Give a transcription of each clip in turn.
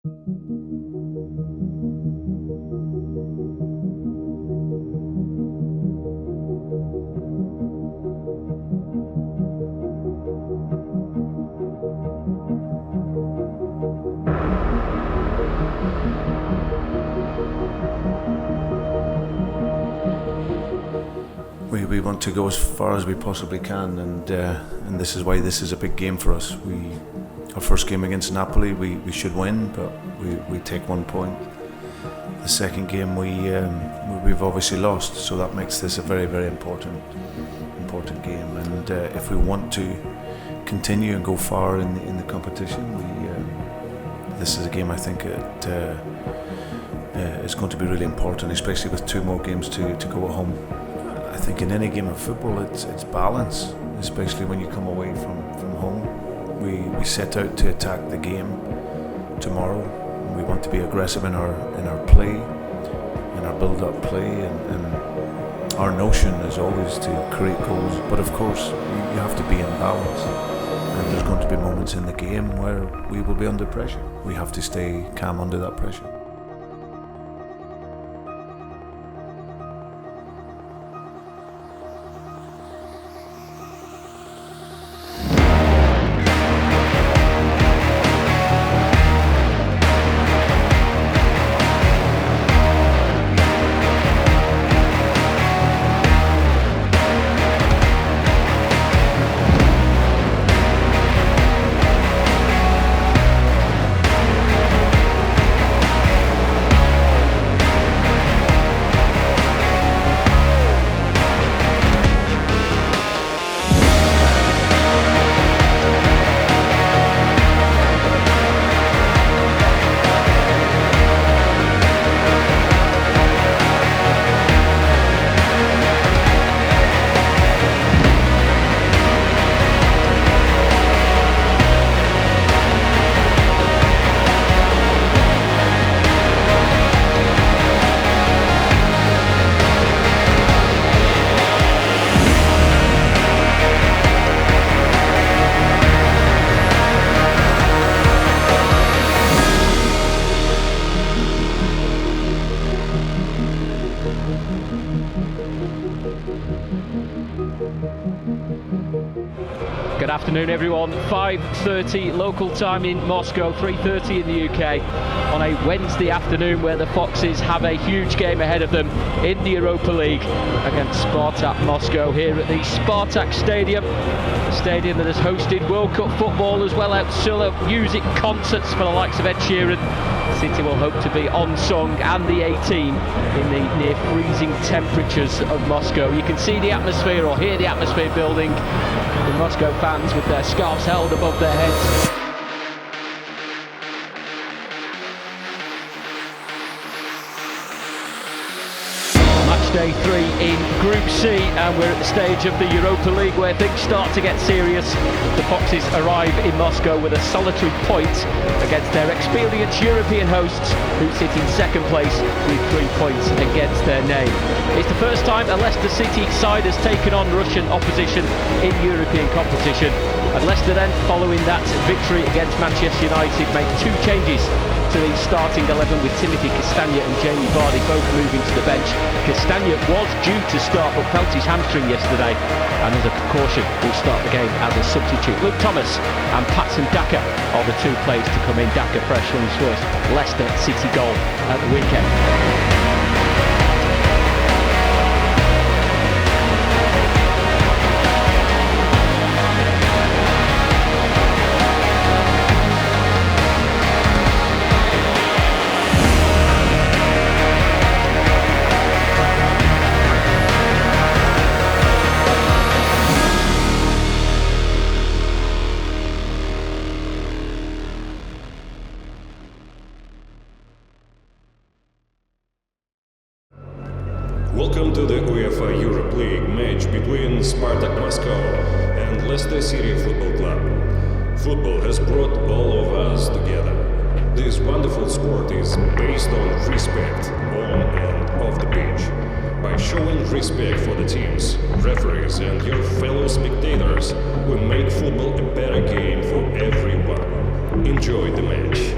We want to go as far as we possibly can, and this is why this is a big game for us. Our first game against Napoli, we should win, but we take 1 point. The second game we've obviously lost, so that makes this a very, very important game. And if we want to continue and go far in the competition, this is a game I think it's going to be really important, especially with 2 more games to go at home. I think in any game of football, it's balance, especially when you come away from home. We set out to attack the game tomorrow. We want to be aggressive in our play, in our build-up play, and our notion is always to create goals. But of course, you have to be in balance, and there's going to be moments in the game where we will be under pressure. We have to stay calm under that pressure. Good afternoon everyone, 5:30 local time in Moscow, 3:30 in the UK on a Wednesday afternoon where the Foxes have a huge game ahead of them in the Europa League against Spartak Moscow here at the Spartak Stadium. The stadium that has hosted World Cup football as well as solo music concerts for the likes of Ed Sheeran. City will hope to be on-song and the 18 in the near freezing temperatures of Moscow. You can see the atmosphere or hear the atmosphere building. The Moscow fans with their scarves held above their heads. Day 3 in Group C, and we're at the stage of the Europa League where things start to get serious. The Foxes arrive in Moscow with a solitary point against their experienced European hosts, who sit in second place with 3 points against their name. It's the first time a Leicester City side has taken on Russian opposition in European competition, and Leicester then, following that victory against Manchester United, made 2 changes to the starting 11, with Timothy Castagna and Jamie Vardy both moving to the bench. Castagna was due to start but felt his hamstring yesterday, and as a precaution will start the game as a substitute. Luke Thomas and Patson Daka are the 2 players to come in. Daka fresh from his first Leicester City goal at the weekend. Welcome to the UEFA Europa League match between Spartak Moscow and Leicester City Football Club. Football has brought all of us together. This wonderful sport is based on respect on and off the pitch. By showing respect for the teams, referees and your fellow spectators, we make football a better game for everyone. Enjoy the match.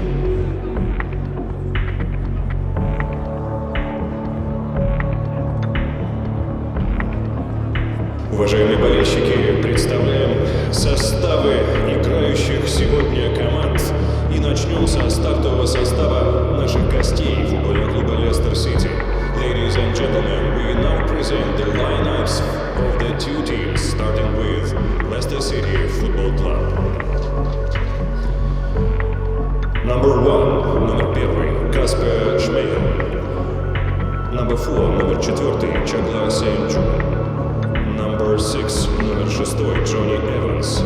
болельщики, представляем составы играющих сегодня команд. И начнем со стартового состава наших гостей футбольного клуба Leicester City. Ladies and gentlemen, we now present the lineups of the two teams, starting with Leicester City Football Club. Number 1, номер 1, Каспер Шмейхель. Number 4, номер 4, Чагла Сенчу. Number 6, номер 6, Джонни Эванс.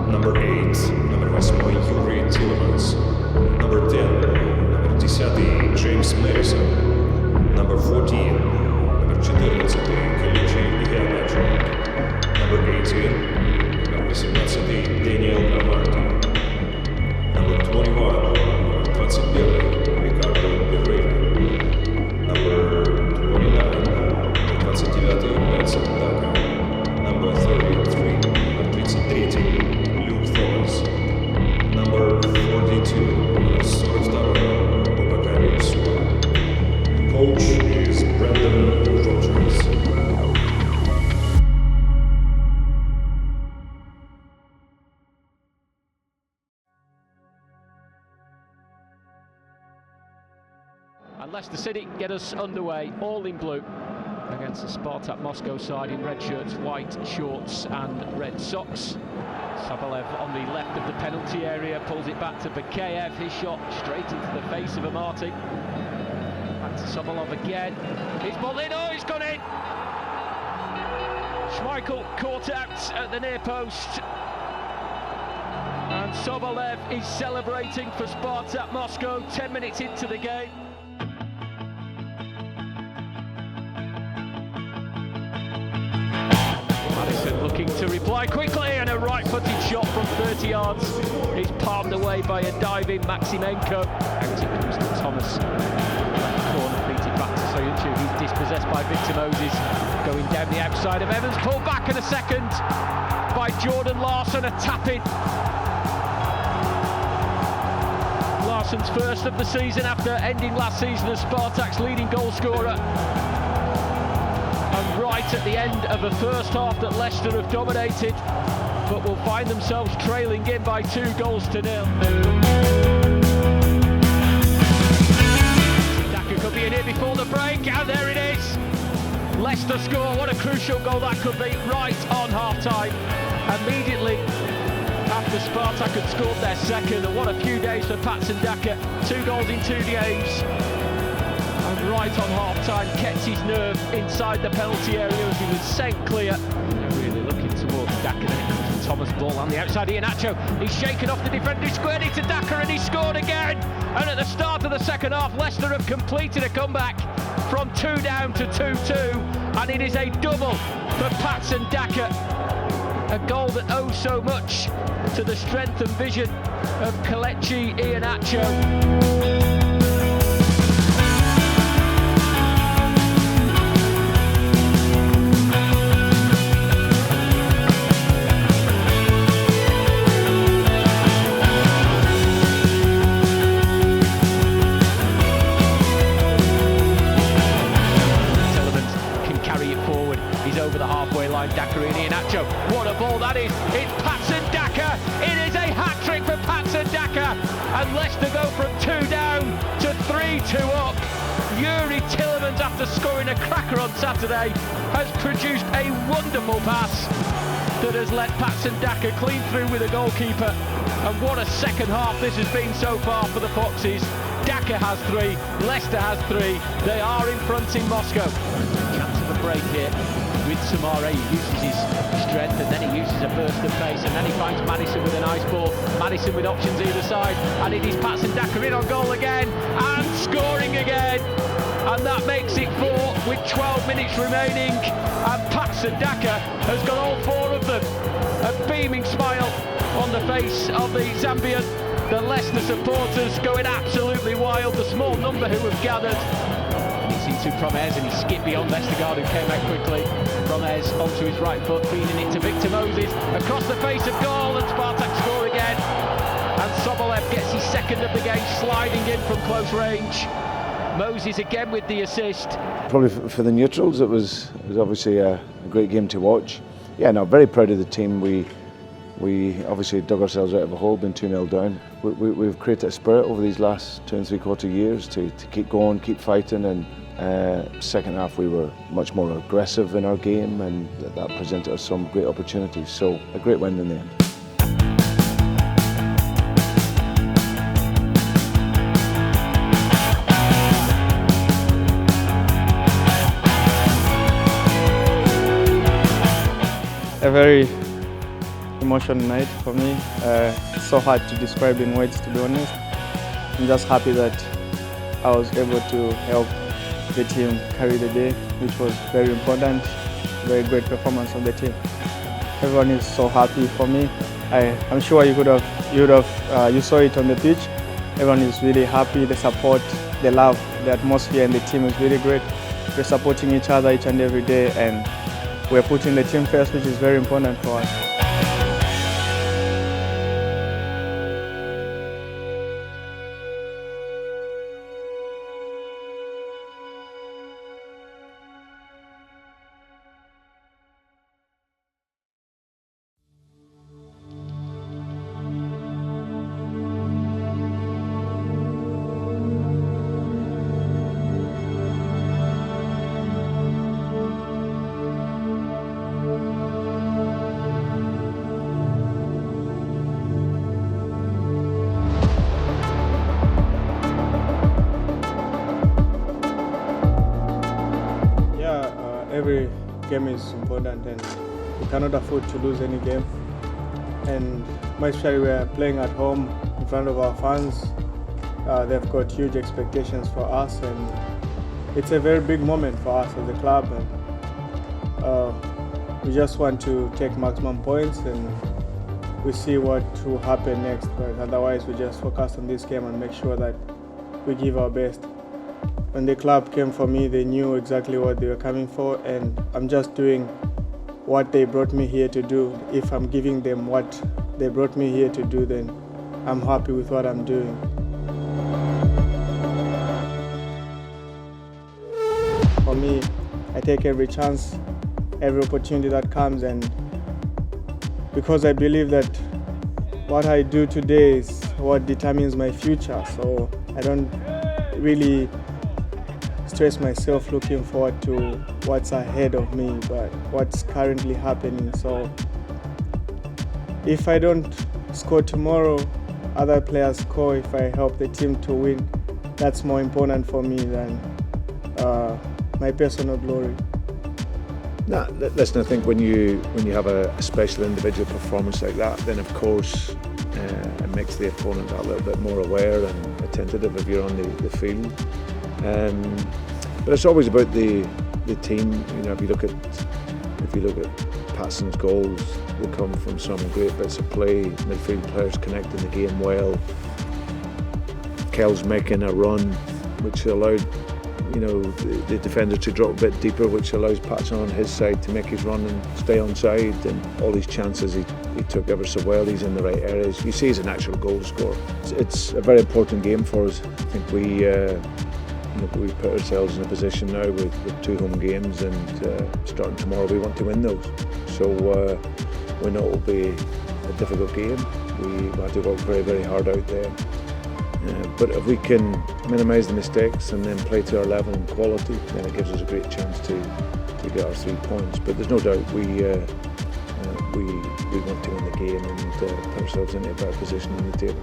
Number 8, номер 8, Юрий Тилеманс. Number 10, номер 10, Джеймс Мэрисон. Number 14, номер 14, Каличи Иоанначо. Number 18, номер 18, Дэниел Амарти. Number 21, номер 21, Рикардо Перейра. Number 29, номер 29, Эдсон Дака. Number 33, номер 33, Люк Томас. Number 42, номер 42, Бубакари Суа. Coach is Brendan Rogers. And Leicester City get us underway, all in blue, against the Spartak Moscow side in red shirts, white shorts and red socks. Sabalev on the left of the penalty area, pulls it back to Bakeyev, his shot straight into the face of Amati. Back to Sobolov again, he's ball in, oh, he's gone in! Schmeichel caught out at the near post. And Sobolev is celebrating for Spartak Moscow 10 minutes into the game. Madison looking to reply quickly, and a right-footed shot from 30 yards is palmed away by a diving Maximenko. Out it comes to Thomas. Corner feeded back to Soyuncu. He's dispossessed by Victor Moses. Going down the outside of Evans. Pulled back in a second by Jordan Larsson. A tap-in. Larsson's first of the season after ending last season as Spartak's leading goal scorer. And right at the end of a first half that Leicester have dominated, but will find themselves trailing in by 2-0. Daka could be in here before the break, and there it is. Leicester score. What a crucial goal that could be right on half-time. Immediately after Spartak had scored their second, and what a few days for Patson Daka. 2 goals in 2 games. And right on half-time, kept his nerve inside the penalty area as he was sent clear. Really looking towards Daka, then it comes to Thomas, ball on the outside, Iheanacho. He's shaken off the defender, he squared it to Daka, and he scored again. And at the start of the second half, Leicester have completed a comeback from 2 down to 2-2, and it is a double for Patson Daka. A goal that owes so much to the strength and vision of Kelechi Iheanacho. Over the halfway line, Daka and Iheanacho. What a ball that is! It's Patson Daka! It is a hat-trick for Patson Daka! And Leicester go from 2 down to 3-2 up. Yuri Tielemans, after scoring a cracker on Saturday, has produced a wonderful pass that has let Patson Daka clean through with the goalkeeper. And what a second half this has been so far for the Foxes. Daka has 3, Leicester has 3. They are in front in Moscow. Chance of a break here with Samare. He uses his strength, and then he uses a burst of pace, and then he finds Madison with a nice ball. Madison with options either side, and it is Patson Daka in on goal again, and scoring again. And that makes it 4 with 12 minutes remaining, and Patson Daka has got all 4 of them. A beaming smile on the face of the Zambian. The Leicester supporters going absolutely wild, the small number who have gathered. It's into Promes, and he skipped beyond Vestergaard, who came out quickly. Promes onto his right foot, feeding it to Victor Moses, across the face of goal, and Spartak score again. And Sobolev gets his second of the game, sliding in from close range. Moses again with the assist. Probably for the neutrals, it was obviously a great game to watch. Yeah, no, very proud of the team. We obviously dug ourselves out of a hole, been 2-0 down. We've created a spirit over these last 2 3/4 years to keep going, keep fighting, and second half we were much more aggressive in our game, and that presented us some great opportunities. So a great win in the end. A very emotional night for me. It's so hard to describe in words, to be honest. I'm just happy that I was able to help the team carry the day, which was very important. Very great performance of the team. Everyone is so happy for me. I'm sure you saw it on the pitch. Everyone is really happy. The support, the love, the atmosphere, and the team is really great. We're supporting each other each and every day, and we're putting the team first, which is very important for us. Every game is important, and we cannot afford to lose any game. And especially we are playing at home in front of our fans. They've got huge expectations for us, and it's a very big moment for us as a club. And we just want to take maximum points, and we see what will happen next. But otherwise, we just focus on this game and make sure that we give our best. When the club came for me, they knew exactly what they were coming for, and I'm just doing what they brought me here to do. If I'm giving them what they brought me here to do, then I'm happy with what I'm doing. For me, I take every chance, every opportunity that comes, and because I believe that what I do today is what determines my future, so I don't really stress myself looking forward to what's ahead of me, but what's currently happening. So if I don't score tomorrow, other players score. If I help the team to win, that's more important for me than my personal glory. No, listen, I think when you have a special individual performance like that, then of course it makes the opponent a little bit more aware and attentive if you're on the field. But it's always about the team. You know, if you look at Patson's goals, they come from some great bits of play. Midfield players connecting the game well. Kel's making a run, which allowed the defender to drop a bit deeper, which allows Patson on his side to make his run and stay onside. And all these chances he took ever so well. He's in the right areas. You see, he's a natural goal scorer. It's a very important game for us. I think we put ourselves in a position now with 2 home games, and starting tomorrow we want to win those. So we know it will be a difficult game. We have to work very, very hard out there. But if we can minimise the mistakes and then play to our level and quality, then it gives us a great chance to get our 3 points. But there's no doubt we want to win the game and put ourselves into a better position on the table.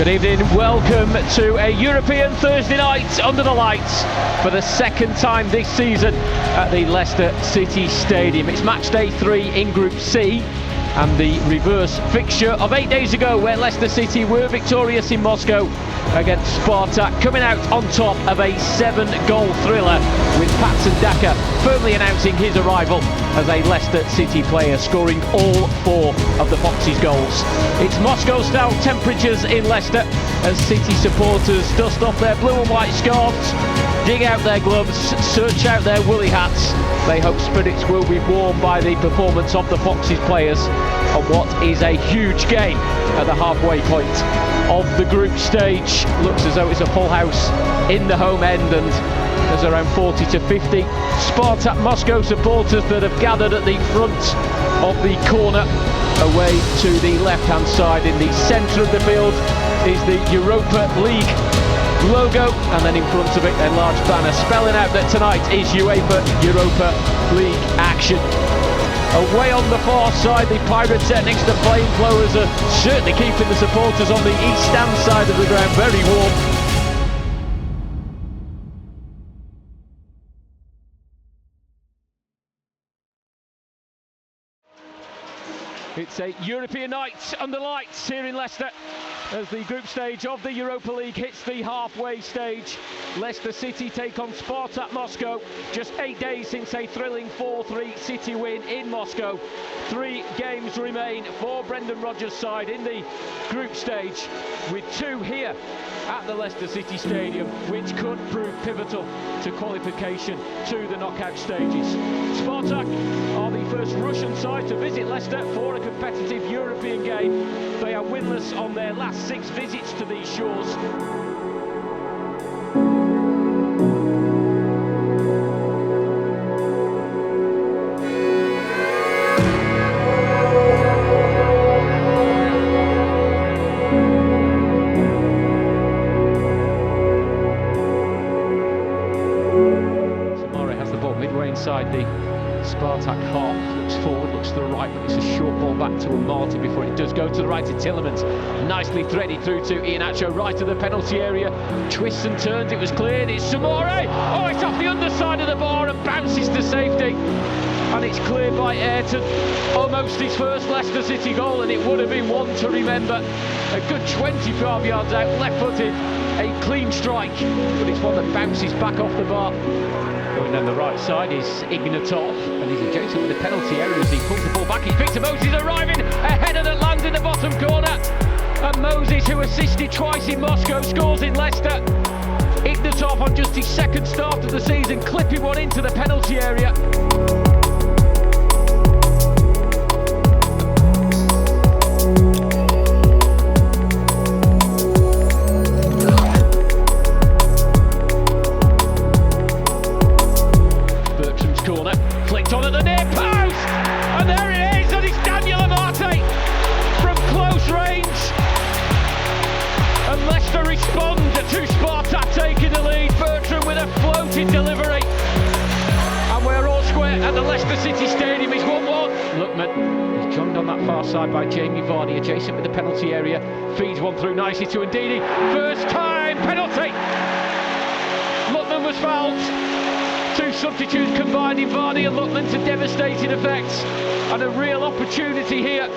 Good evening, welcome to a European Thursday night under the lights for the second time this season at the Leicester City Stadium. It's match day 3 in Group C and the reverse fixture of 8 days ago where Leicester City were victorious in Moscow against Spartak, coming out on top of a 7-goal thriller with Patson Daka firmly announcing his arrival as a Leicester City player, scoring all 4 of the Foxes' goals. It's Moscow-style temperatures in Leicester as City supporters dust off their blue and white scarves, dig out their gloves, search out their woolly hats. They hope spirits will be warmed by the performance of the Foxes players on what is a huge game at the halfway point of the group stage. Looks as though it's a full house in the home end, and there's around 40 to 50 Spartak Moscow supporters that have gathered at the front of the corner away to the left-hand side. In the centre of the field is the Europa League logo, and then in front of it a large banner spelling out that tonight is UEFA Europa League action. Away on the far side, the pyrotechnics, the flamethrowers are certainly keeping the supporters on the east stand side of the ground very warm. It's a European night under lights here in Leicester as the group stage of the Europa League hits the halfway stage. Leicester City take on Spartak Moscow, just 8 days since a thrilling 4-3 City win in Moscow. 3 games remain for Brendan Rodgers' side in the group stage, with 2 here at the Leicester City Stadium, which could prove pivotal to qualification to the knockout stages. Spartak are the first Russian side to visit Leicester for a competitive European game. They are winless on their last 6 visits to these shores. Inside the Spartak half, looks forward, looks to the right, but it's a short ball back to Marty before it does go to the right to Tillemans. Nicely threaded through to Iheanacho, right of the penalty area, twists and turns, it was cleared, it's Samore! Oh, it's off the underside of the bar and bounces to safety, and it's cleared by Ayrton. Almost his first Leicester City goal, and it would have been one to remember. A good 25 yards out, left-footed, a clean strike, but it's one that bounces back off the bar. Going down the right side is Ignatov, and he's adjacent with the penalty area as he pulls the ball back. He's Victor Moses arriving, a header that lands in the bottom corner. And Moses, who assisted twice in Moscow, scores in Leicester. Ignatov on just his second start of the season, clipping one into the penalty area. Corner, flicked on at the near post, and there it is, and it's Daniel Amate from close range, and Leicester respond to Spartak taking the lead. Bertrand with a floating delivery, and we're all square at the Leicester City Stadium. It's 1-1. Lookman is joined on that far side by Jamie Vardy, adjacent with the penalty area, feeds one through nicely to Ndidi. First time penalty. Lookman was fouled. 2 substitutes combining Vardy and Lookman to devastating effects, and a real opportunity here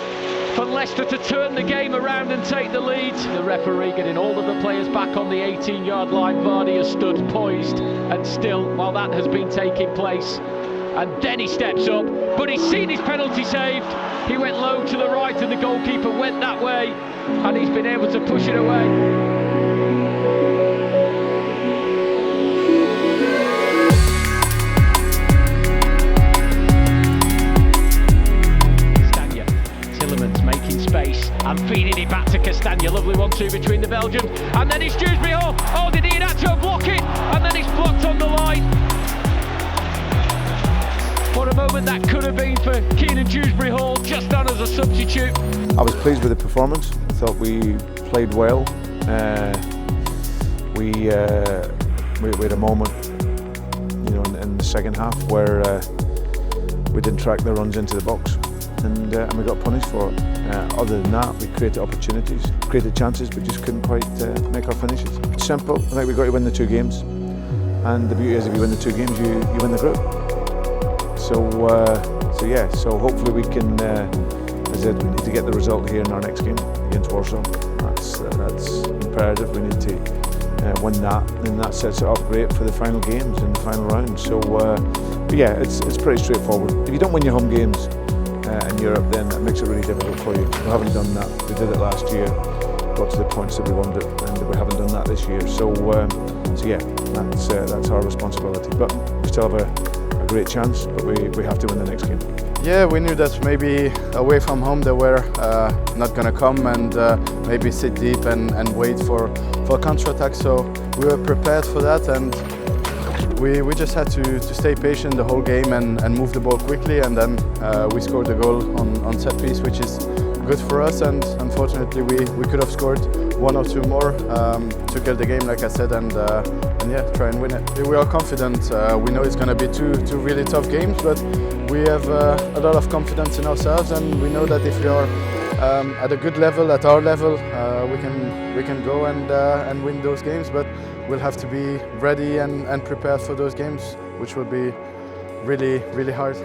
for Leicester to turn the game around and take the lead. The referee getting all of the players back on the 18-yard line. Vardy has stood poised and still while that has been taking place, and then he steps up, but he's seen his penalty saved. He went low to the right and the goalkeeper went that way, and he's been able to push it away. And feeding it back to Castagna, lovely 1-2 between the Belgians, and then it's Dewsbury Hall. Oh, did Iheanacho block it? And then it's blocked on the line. What a moment that could have been for Keenan Dewsbury Hall, just done as a substitute. I was pleased with the performance. I thought we played well. We had a moment, in the second half where we didn't track the runs into the box. and we got punished for it. Other than that, we created opportunities, created chances, but just couldn't quite make our finishes. Simple. I think we've got to win the 2 games, and the beauty is if you win the 2 games, you win the group. So hopefully we can. As I said, we need to get the result here in our next game against Warsaw. That's imperative. We need to win that, and that sets it up great for the final games in the final round. So, but yeah, it's pretty straightforward. If you don't win your home games in Europe, then that makes it really difficult for you. We haven't done that. We did it last year, got to the points that we wanted, and we haven't done that this year. So yeah, that's our responsibility. But we still have a great chance, but we have to win the next game. Yeah, we knew that maybe away from home they were not going to come and maybe sit deep and wait for a counter-attack. So we were prepared for that, and we just had to stay patient the whole game and move the ball quickly, and then we scored the goal on set piece, which is good for us. And unfortunately we could have scored 1 or 2 more to kill the game, like I said, and yeah, try and win it. We are confident. We know it's going to be two really tough games, but we have a lot of confidence in ourselves, and we know that if we are at a good level, at our level, we can go and win those games. But we'll have to be ready and prepared for those games, which will be really hard.